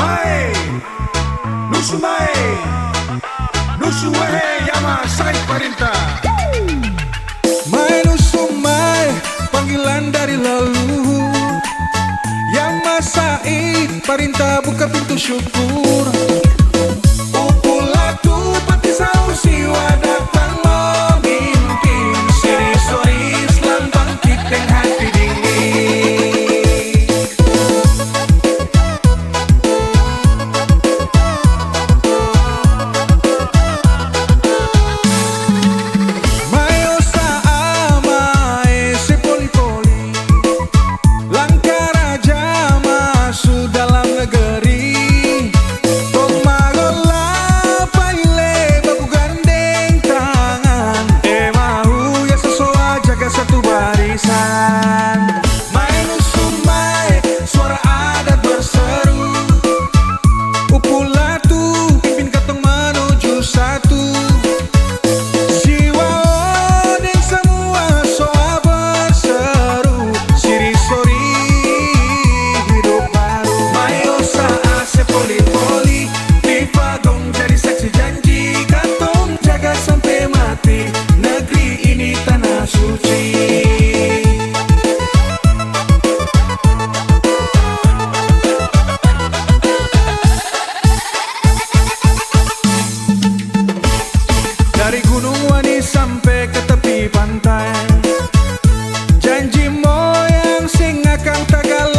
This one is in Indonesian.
Mae, Nusumae, Nusuwehe Yama Sai Parinta. Mae Nusumai, panggilan dari leluhur. Yama Said Parinta, buka pintu syukur. Upulatu pati sausi wadatan memimpin. Siri soris lambang kiteng hati dingin. Mayo sa amai se poli-poli, langkah raja masuk dalam negeri. Tok magola paile baku gandeng tangan, mahu ya sesuai jaga satu barisan. Main Nusumai, suara adat berseru. Upulatu pimpin katong menuju satu. Jiwa odeng semua soa berseru. Siri sori hidup baru. Mayo saat sepoli-poli, Viva dong jadi saksi janji. Katong jaga sampai mati, negeri ini tanah suci. Dari Gunung Wani sampai ke tepi pantai, janji moyang sing akan tagal